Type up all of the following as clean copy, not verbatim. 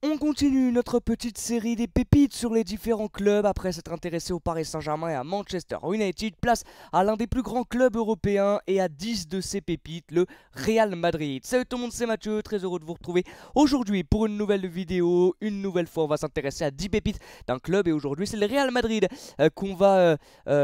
On continue notre petite série des pépites sur les différents clubs. Après s'être intéressé au Paris Saint-Germain et à Manchester United, place à l'un des plus grands clubs européens et à 10 de ses pépites, le Real Madrid. Salut tout le monde, c'est Mathieu, très heureux de vous retrouver aujourd'hui pour une nouvelle vidéo. Une nouvelle fois, on va s'intéresser à 10 pépites d'un club et aujourd'hui c'est le Real Madrid qu'on va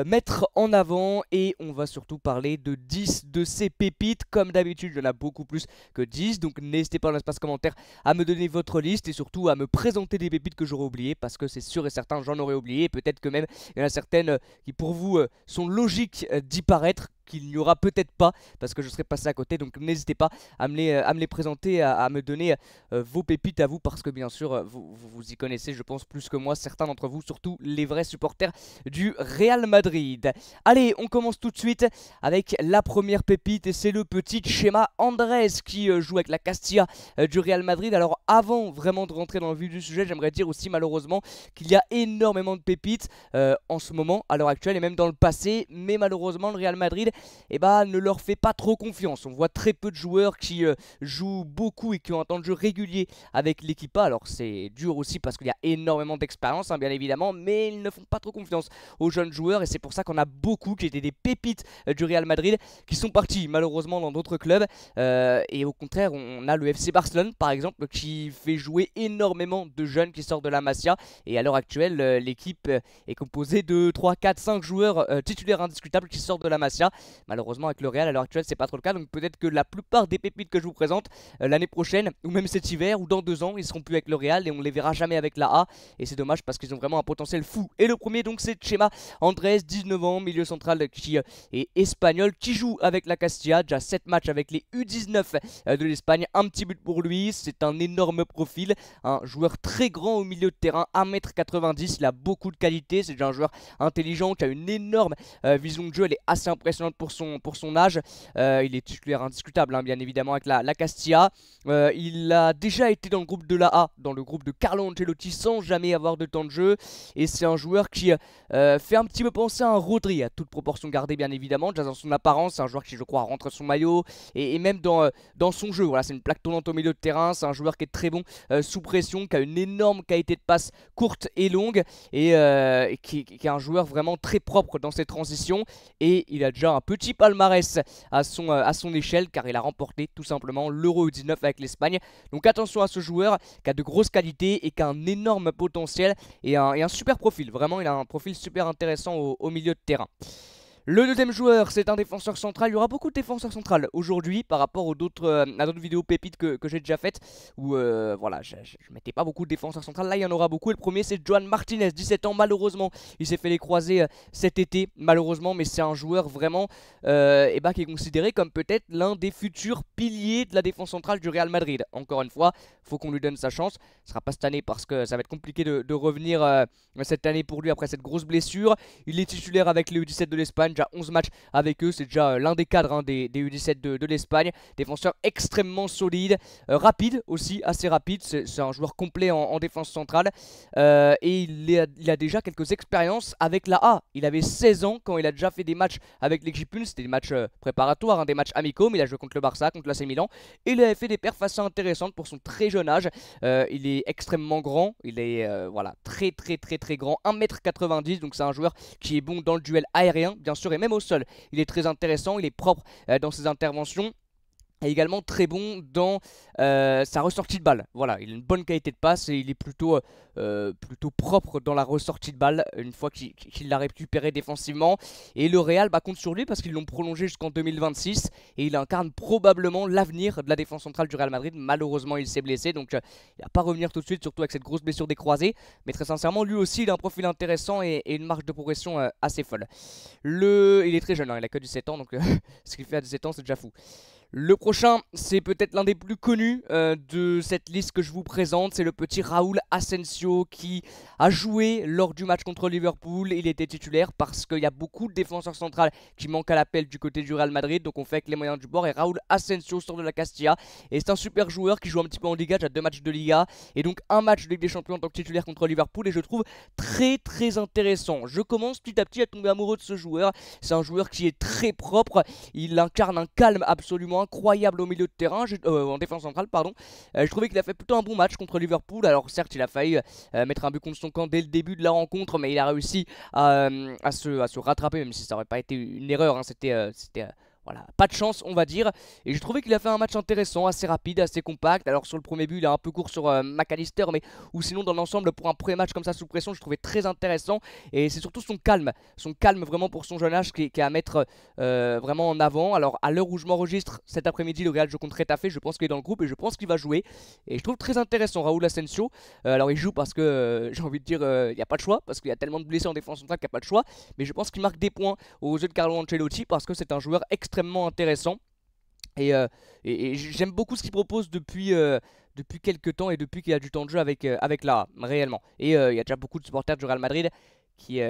mettre en avant et on va surtout parler de 10 de ses pépites. Comme d'habitude, il y en a beaucoup plus que 10, donc n'hésitez pas dans l'espace commentaire à me donner votre liste et surtout à me présenter des pépites que j'aurais oubliées parce que c'est sûr et certain j'en aurais oublié. Peut-être que même il y en a certaines qui pour vous sont logiques d'y paraître, qu'il n'y aura peut-être pas parce que je serai passé à côté, donc n'hésitez pas à me les présenter, à me donner vos pépites à vous parce que bien sûr vous y connaissez je pense plus que moi, certains d'entre vous, surtout les vrais supporters du Real Madrid. Allez, on commence tout de suite avec la première pépite et c'est le petit Chema Andrés qui joue avec la Castilla du Real Madrid. Alors avant vraiment de rentrer dans le vif du sujet, j'aimerais dire aussi malheureusement qu'il y a énormément de pépites en ce moment, à l'heure actuelle et même dans le passé, mais malheureusement le Real Madrid ne leur fait pas trop confiance. On voit très peu de joueurs qui jouent beaucoup et qui ont un temps de jeu régulier avec l'équipe. Alors c'est dur aussi parce qu'il y a énormément d'expérience bien évidemment, mais ils ne font pas trop confiance aux jeunes joueurs et c'est pour ça qu'on a beaucoup qui étaient des pépites du Real Madrid qui sont partis malheureusement dans d'autres clubs et au contraire on a le FC Barcelone par exemple qui fait jouer énormément de jeunes qui sortent de la Masia et à l'heure actuelle l'équipe est composée de 3, 4, 5 joueurs titulaires indiscutables qui sortent de la Masia. Malheureusement avec le Real à l'heure actuelle c'est pas trop le cas, donc peut-être que la plupart des pépites que je vous présente l'année prochaine ou même cet hiver ou dans 2 ans ils seront plus avec le Real et on les verra jamais avec la A et c'est dommage parce qu'ils ont vraiment un potentiel fou. Et le premier donc c'est Chema Andrés, 19 ans, milieu central qui est espagnol, qui joue avec la Castilla, déjà 7 matchs avec les U19 de l'Espagne, un petit but pour lui, c'est un énorme profil, un joueur très grand au milieu de terrain, 1m90, il a beaucoup de qualité, c'est déjà un joueur intelligent qui a une énorme vision de jeu, elle est assez impressionnante pour son âge, il est titulaire indiscutable bien évidemment avec la Castilla, il a déjà été dans le groupe de la A, dans le groupe de Carlo Ancelotti sans jamais avoir de temps de jeu et c'est un joueur qui fait un petit peu penser à un Rodri, à toute proportion gardée bien évidemment, déjà dans son apparence, c'est un joueur qui je crois rentre son maillot et même dans son jeu, voilà, c'est une plaque tournante au milieu de terrain, c'est un joueur qui est très bon sous pression, qui a une énorme qualité de passe courte et longue et qui est un joueur vraiment très propre dans ses transitions et il a déjà un petit palmarès à son échelle car il a remporté tout simplement l'Euro U19 avec l'Espagne. Donc attention à ce joueur qui a de grosses qualités et qui a un énorme potentiel et un super profil, vraiment il a un profil super intéressant au milieu de terrain. Le deuxième joueur, c'est un défenseur central. Il y aura beaucoup de défenseurs centrales aujourd'hui par rapport à d'autres vidéos pépites que j'ai déjà faites où voilà, je mettais pas beaucoup de défenseurs centrales. Là, il y en aura beaucoup. Et le premier, c'est Joan Martinez, 17 ans. Malheureusement, il s'est fait les croisés cet été, malheureusement, mais c'est un joueur vraiment qui est considéré comme peut-être l'un des futurs piliers de la défense centrale du Real Madrid. Encore une fois, faut qu'on lui donne sa chance. Ce sera pas cette année parce que ça va être compliqué de revenir cette année pour lui après cette grosse blessure. Il est titulaire avec les U17 de l'Espagne, déjà 11 matchs avec eux, c'est déjà l'un des cadres des U17 de l'Espagne. Défenseur extrêmement solide, rapide aussi, assez rapide, c'est un joueur complet en défense centrale et il a déjà quelques expériences avec la A. Il avait 16 ans quand il a déjà fait des matchs avec l'équipe 1, c'était des matchs préparatoires, des matchs amicaux, mais il a joué contre le Barça, contre l'AC Milan et il avait fait des perfs assez intéressantes pour son très jeune âge. Il est extrêmement grand, il est voilà, très grand, 1m90, donc c'est un joueur qui est bon dans le duel aérien bien sûr et même au sol. Il est très intéressant, il est propre dans ses interventions. Et également très bon dans sa ressortie de balle. Voilà, il a une bonne qualité de passe et il est plutôt propre dans la ressortie de balle une fois qu'il l'a récupéré défensivement. Et le Real compte sur lui parce qu'ils l'ont prolongé jusqu'en 2026 et il incarne probablement l'avenir de la défense centrale du Real Madrid. Malheureusement, il s'est blessé donc il va pas revenir tout de suite, surtout avec cette grosse blessure des croisés. Mais très sincèrement, lui aussi, il a un profil intéressant et une marge de progression assez folle. Il est très jeune, il a que 17 ans donc ce qu'il fait à 17 ans, c'est déjà fou. Le prochain, c'est peut-être l'un des plus connus de cette liste que je vous présente. C'est le petit Raúl Asensio qui a joué lors du match contre Liverpool. Il était titulaire parce qu'il y a beaucoup de défenseurs centrales qui manquent à l'appel du côté du Real Madrid. Donc on fait avec les moyens du bord et Raúl Asensio sort de la Castilla. Et c'est un super joueur qui joue un petit peu en Liga, déjà 2 matchs de Liga. Et donc un match de Ligue des Champions en tant que titulaire contre Liverpool. Et je trouve très intéressant. Je commence petit à petit à tomber amoureux de ce joueur. C'est un joueur qui est très propre. Il incarne un calme absolument incroyable au milieu de terrain, en défense centrale, pardon. Je trouvais qu'il a fait plutôt un bon match contre Liverpool. Alors certes, il a failli mettre un but contre son camp dès le début de la rencontre, mais il a réussi à se rattraper, même si ça aurait pas été une erreur, hein. C'était voilà, pas de chance on va dire. Et j'ai trouvé qu'il a fait un match intéressant, assez rapide, assez compact. Alors sur le premier but il est un peu court sur McAllister, mais ou sinon dans l'ensemble pour un premier match comme ça sous pression je trouvais très intéressant. Et c'est surtout son calme vraiment pour son jeune âge qui est à mettre vraiment en avant. Alors à l'heure où je m'enregistre cet après-midi, le Real joue contre Retafe, je pense qu'il est dans le groupe et je pense qu'il va jouer. Et je trouve très intéressant Raúl Asensio. Alors il joue parce que j'ai envie de dire il n'y a pas de choix, parce qu'il y a tellement de blessés en défense centrale qu'il n'y a pas de choix. Mais je pense qu'il marque des points aux yeux de Carlo Ancelotti parce que c'est un joueur extrêmement intéressant. Et j'aime beaucoup ce qu'il propose depuis quelques temps et depuis qu'il a du temps de jeu avec Lara, réellement. Et il y a déjà beaucoup de supporters du Real Madrid qui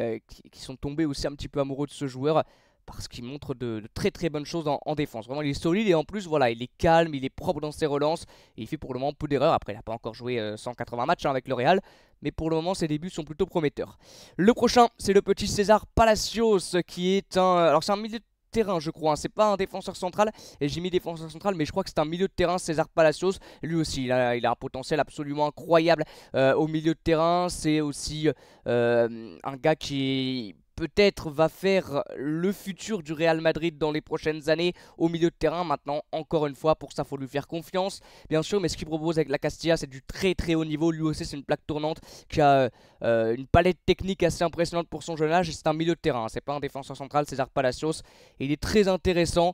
sont tombés aussi un petit peu amoureux de ce joueur parce qu'il montre de très très bonnes choses en défense. Vraiment, il est solide et en plus, voilà, il est calme, il est propre dans ses relances et il fait pour le moment peu d'erreurs. Après, il n'a pas encore joué 180 matchs avec le Real, mais pour le moment, ses débuts sont plutôt prometteurs. Le prochain, c'est le petit César Palacios qui est alors c'est un milieu de terrain je crois, hein. C'est pas un défenseur central et j'ai mis défenseur central mais je crois que c'est un milieu de terrain. César Palacios, lui aussi il a un potentiel absolument incroyable au milieu de terrain. C'est aussi un gars qui peut-être va faire le futur du Real Madrid dans les prochaines années au milieu de terrain. Maintenant, encore une fois, pour ça, il faut lui faire confiance, bien sûr. Mais ce qu'il propose avec la Castilla, c'est du très très haut niveau. Lui aussi, c'est une plaque tournante qui a une palette technique assez impressionnante pour son jeune âge. C'est un milieu de terrain, hein. C'est pas un défenseur central, César Palacios. Et il est très intéressant,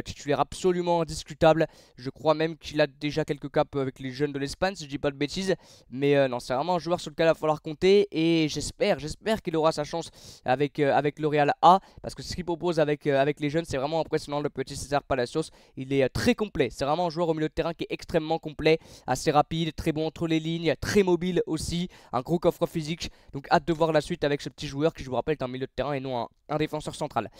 titulaire absolument indiscutable. Je crois même qu'il a déjà quelques caps avec les jeunes de l'Espagne, si je dis pas de bêtises. Mais non, c'est vraiment un joueur sur lequel il va falloir compter. Et j'espère qu'il aura sa chance avec le Real A, parce que ce qu'il propose avec les jeunes c'est vraiment impressionnant. Le petit César Palacios, il est très complet, c'est vraiment un joueur au milieu de terrain qui est extrêmement complet, assez rapide, très bon entre les lignes, très mobile aussi, un gros coffre physique. Donc hâte de voir la suite avec ce petit joueur qui, je vous rappelle, est un milieu de terrain et non un défenseur central.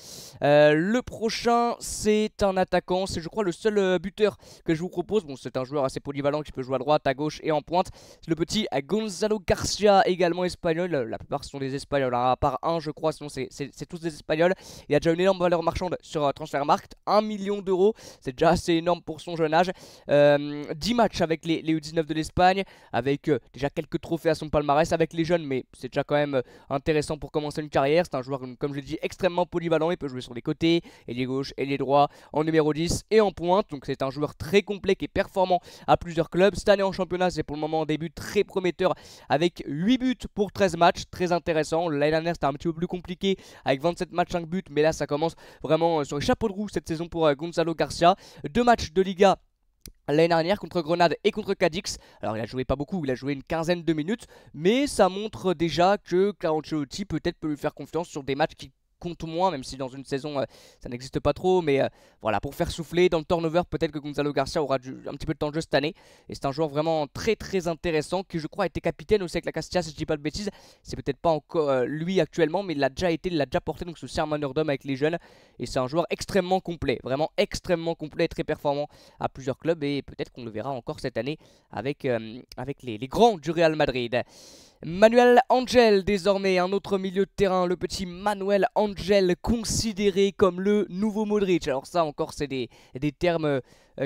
Le prochain c'est un attaquant, c'est je crois le seul buteur que je vous propose. Bon, c'est un joueur assez polyvalent qui peut jouer à droite, à gauche et en pointe. C'est le petit Gonzalo Garcia, également espagnol. La plupart sont des espagnols, hein, à part un je crois, sinon c'est tous des espagnols. Il a déjà une énorme valeur marchande sur Transfermarkt, 1 million d'euros, c'est déjà assez énorme pour son jeune âge. 10 matchs avec les U19 de l'Espagne, avec déjà quelques trophées à son palmarès avec les jeunes, mais c'est déjà quand même intéressant pour commencer une carrière. C'est un joueur, comme je l'ai dit, extrêmement polyvalent. Il peut jouer sur les côtés, ailier gauche, ailier droit, en numéro 10 et en pointe. Donc c'est un joueur très complet qui est performant à plusieurs clubs. Cette année en championnat, c'est pour le moment un début très prometteur avec 8 buts pour 13 matchs, très intéressant. L'année dernière c'était un petit peu plus compliqué avec 27 matchs 5 buts, mais là ça commence vraiment sur les chapeaux de roue cette saison pour Gonzalo Garcia. 2 matchs de Liga l'année dernière contre Grenade et contre Cadix. Alors il a joué pas beaucoup, il a joué une quinzaine de minutes, mais ça montre déjà que Carlo Ancelotti peut-être peut lui faire confiance sur des matchs qui compte moins, même si dans une saison ça n'existe pas trop, mais voilà, pour faire souffler dans le turnover, peut-être que Gonzalo Garcia aura un petit peu de temps de jeu cette année. Et c'est un joueur vraiment très très intéressant qui je crois a été capitaine aussi avec la Castilla, si je dis pas de bêtises. C'est peut-être pas encore lui actuellement, mais il l'a déjà été, il l'a déjà porté, donc c'est un meneur d'homme avec les jeunes. Et c'est un joueur extrêmement complet, vraiment extrêmement complet et très performant à plusieurs clubs, et peut-être qu'on le verra encore cette année avec les grands du Real Madrid. Manuel Angel désormais, un autre milieu de terrain, le petit Manuel Angel, considéré comme le nouveau Modric. Alors ça encore c'est des termes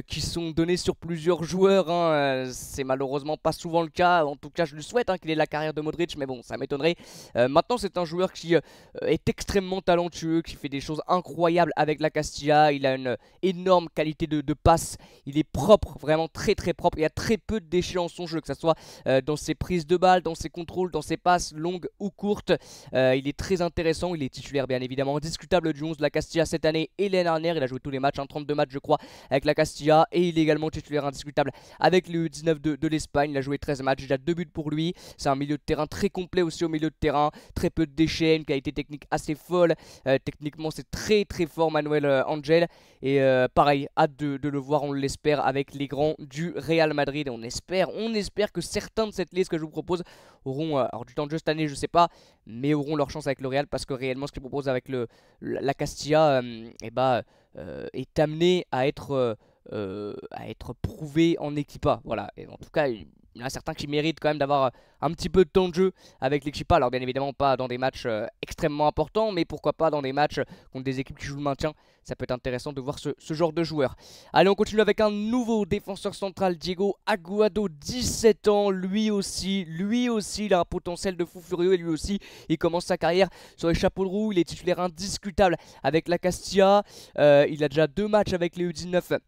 qui sont donnés sur plusieurs joueurs, hein. C'est malheureusement pas souvent le cas, en tout cas je lui souhaite qu'il ait la carrière de Modric, mais bon ça m'étonnerait. Maintenant c'est un joueur qui est extrêmement talentueux, qui fait des choses incroyables avec la Castilla. Il a une énorme qualité de passe, il est propre, vraiment très très propre. Il y a très peu de déchets en son jeu, que ce soit dans ses prises de balles, dans ses contrôles, dans ses passes longues ou courtes. Il est très intéressant, il est titulaire bien évidemment indiscutable du 11 de la Castilla cette année et l'année dernière. Il a joué tous les matchs, 32 matchs je crois avec la Castilla, et il est également titulaire indiscutable avec le U19 de l'Espagne. Il a joué 13 matchs, déjà 2 buts pour lui. C'est un milieu de terrain très complet aussi au milieu de terrain, très peu de déchets, une qualité technique assez folle. Techniquement c'est très très fort Manuel Angel, et pareil, hâte de le voir, on l'espère, avec les grands du Real Madrid. On espère que certains de cette liste que je vous propose auront alors du temps de jeu cette année, je sais pas, mais auront leur chance avec le Real, parce que réellement ce qu'il propose avec la Castilla est amené à être prouvé en équipa. Voilà, et en tout cas il y en a certains qui méritent quand même d'avoir un petit peu de temps de jeu avec l'équipe. Alors bien évidemment pas dans des matchs extrêmement importants, mais pourquoi pas dans des matchs contre des équipes qui jouent le maintien. Ça peut être intéressant de voir ce genre de joueur. Allez, on continue avec un nouveau défenseur central, Diego Aguado, 17 ans. Lui aussi, il a un potentiel de fou furieux et lui aussi, il commence sa carrière sur les chapeaux de roue. Il est titulaire indiscutable avec la Castilla. Il a déjà 2 matchs avec les U19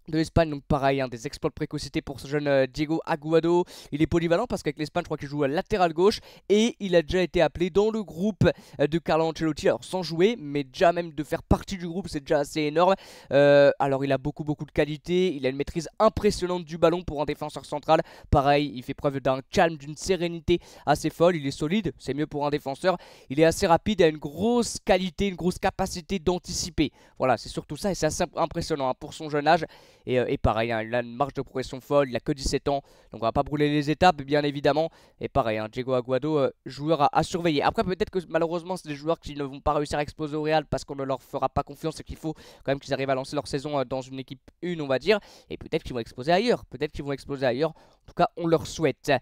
de l'Espagne, donc pareil, des exploits de précocité pour ce jeune Diego Aguado. Il est polyvalent parce qu'avec l'Espagne, je crois qu'il joue à latéral gauche et il a déjà été appelé dans le groupe de Carlo Ancelotti. Alors sans jouer, mais déjà même de faire partie du groupe, c'est déjà assez énorme. Alors il a beaucoup de qualité, il a une maîtrise impressionnante du ballon pour un défenseur central. Pareil, il fait preuve d'un calme, d'une sérénité assez folle. Il est solide, c'est mieux pour un défenseur. Il est assez rapide, il a une grosse qualité, une grosse capacité d'anticiper. Voilà, c'est surtout ça et c'est assez impressionnant pour son jeune âge. Et pareil, il a une marge de progression folle, il a que 17 ans, donc on va pas brûler les étapes bien évidemment. Et pareil, Diego Aguado, joueur à surveiller. Après peut-être que malheureusement c'est des joueurs qui ne vont pas réussir à exploser au Real parce qu'on ne leur fera pas confiance et qu'il faut quand même qu'ils arrivent à lancer leur saison dans une équipe 1 on va dire. Et peut-être qu'ils vont exploser ailleurs, en tout cas on leur souhaite.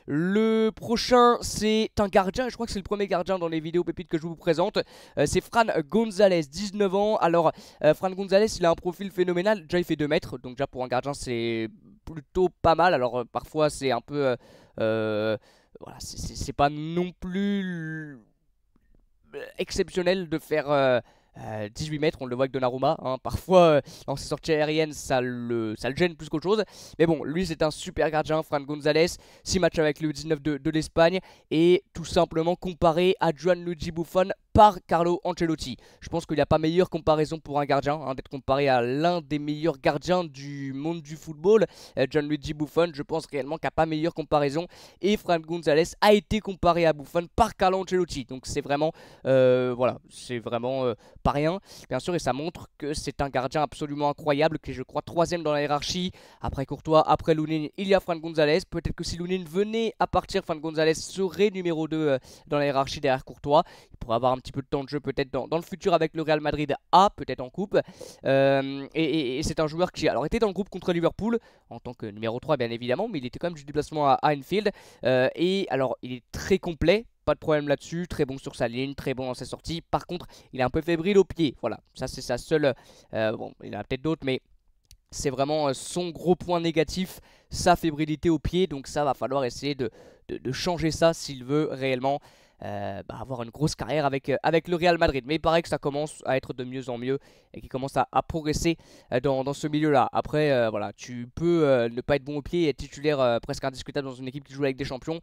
Le prochain c'est un gardien, je crois que c'est le premier gardien dans les vidéos pépites que je vous présente. C'est Fran González, 19 ans. Alors Fran González il a un profil phénoménal, déjà il fait 2 mètres, donc déjà pour un gardien c'est plutôt pas mal. Alors parfois c'est un peu voilà, c'est pas non plus exceptionnel de faire 18 mètres, on le voit avec Donnarumma, parfois dans ses sorties aériennes ça le gêne plus qu'autre chose. Mais bon, lui c'est un super gardien, Fran González, 6 matchs avec le 19 de l'Espagne et tout simplement comparé à Gianluigi Buffon par Carlo Ancelotti. Je pense qu'il n'y a pas meilleure comparaison pour un gardien, d'être comparé à l'un des meilleurs gardiens du monde du football. Gianluigi Buffon, je pense réellement qu'il n'y a pas meilleure comparaison. Et Fran González a été comparé à Buffon par Carlo Ancelotti. Donc c'est vraiment, voilà, c'est vraiment pas rien, bien sûr, et ça montre que c'est un gardien absolument incroyable, qui est je crois 3ème dans la hiérarchie. Après Courtois, après Lunin, il y a Fran González. Peut-être que si Lunin venait à partir, Fran González serait numéro 2 dans la hiérarchie derrière Courtois. Il pourrait avoir un petit peu de temps de jeu peut-être dans le futur avec le Real Madrid A, peut-être en coupe. Et c'est un joueur qui alors était dans le groupe contre Liverpool en tant que numéro 3 bien évidemment, mais il était quand même du déplacement à Anfield. Et alors il est très complet, pas de problème là-dessus, très bon sur sa ligne, très bon dans ses sorties. Par contre, il est un peu fébrile au pied. Voilà, ça c'est sa seule... bon, il en a peut-être d'autres, mais c'est vraiment son gros point négatif, sa fébrilité au pied. Donc ça va falloir essayer de changer ça s'il veut réellement avoir une grosse carrière avec le Real Madrid. Mais il paraît que ça commence à être de mieux en mieux et qu'il commence à progresser dans ce milieu-là. Après, voilà, tu peux ne pas être bon au pied et être titulaire presque indiscutable dans une équipe qui joue avec des champions.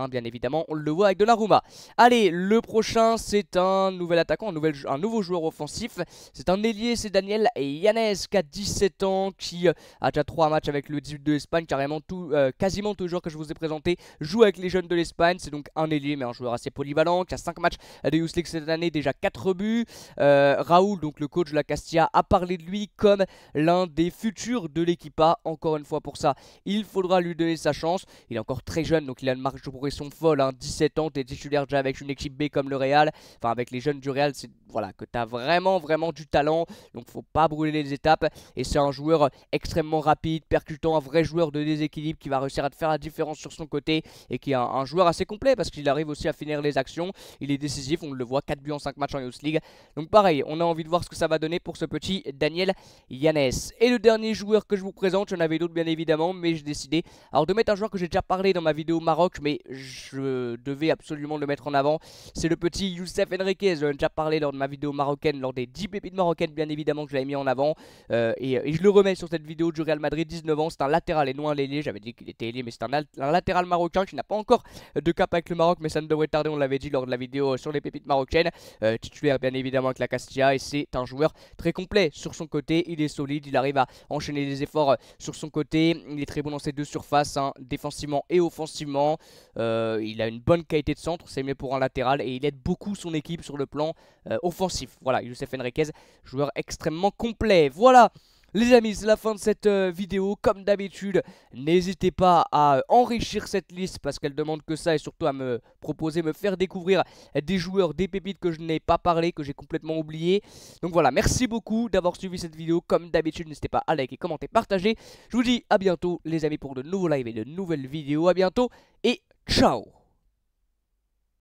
Bien évidemment, on le voit avec Donnarumma. Allez, le prochain, c'est un nouvel attaquant, un nouveau joueur offensif. C'est un ailier, c'est Daniel Yanez qui a 17 ans, qui a déjà 3 matchs avec le 18 de l'Espagne. Quasiment tous les joueurs que je vous ai présentés jouent avec les jeunes de l'Espagne. C'est donc un ailier, mais un joueur assez polyvalent, qui a 5 matchs de Youth League cette année, déjà 4 buts. Raoul, donc le coach de la Castilla, a parlé de lui comme l'un des futurs de l'équipe A. Encore une fois, pour ça, il faudra lui donner sa chance. Il est encore très jeune, donc il a une marge de progression folle. 17 ans, tu es titulaire déjà avec une équipe B comme le Real. Enfin, avec les jeunes du Real, c'est voilà, que tu as vraiment du talent. Donc, faut pas brûler les étapes. Et c'est un joueur extrêmement rapide, percutant, un vrai joueur de déséquilibre qui va réussir à te faire la différence sur son côté. Et qui est un joueur assez complet parce qu'il arrive aussi à finir les actions. Il est décisif, on le voit, 4 buts en 5 matchs en Youth League. Donc pareil, on a envie de voir ce que ça va donner pour ce petit Daniel Yanez. Et le dernier joueur que je vous présente, j'en avais d'autres bien évidemment, mais j'ai décidé alors de mettre un joueur que j'ai déjà parlé dans ma vidéo Maroc, mais je devais absolument le mettre en avant. C'est le petit Youssef Enriquez, j'en ai déjà parlé lors de ma vidéo marocaine, lors des 10 pépites marocaines bien évidemment que je l'avais mis en avant. Et je le remets sur cette vidéo du Real Madrid, 19 ans, c'est un latéral et non un ailier. J'avais dit qu'il était ailier, mais c'est un latéral marocain qui n'a pas encore de cap avec le Maroc, mais ça ne devrait tarder, on l'avait dit lors de la vidéo sur les pépites marocaines. Titulaire bien évidemment avec la Castilla, et c'est un joueur très complet sur son côté. Il est solide, il arrive à enchaîner les efforts sur son côté. Il est très bon dans ses deux surfaces, défensivement et offensivement. Il a une bonne qualité de centre, c'est mieux pour un latéral, et il aide beaucoup son équipe sur le plan offensif. Voilà, Youssef Enriquez, joueur extrêmement complet. Voilà Les amis, c'est la fin de cette vidéo. Comme d'habitude, n'hésitez pas à enrichir cette liste parce qu'elle demande que ça, et surtout à me proposer, me faire découvrir des joueurs, des pépites que je n'ai pas parlé, que j'ai complètement oublié. Donc voilà, merci beaucoup d'avoir suivi cette vidéo. Comme d'habitude, n'hésitez pas à liker, commenter, partager. Je vous dis à bientôt les amis pour de nouveaux lives et de nouvelles vidéos. À bientôt et ciao.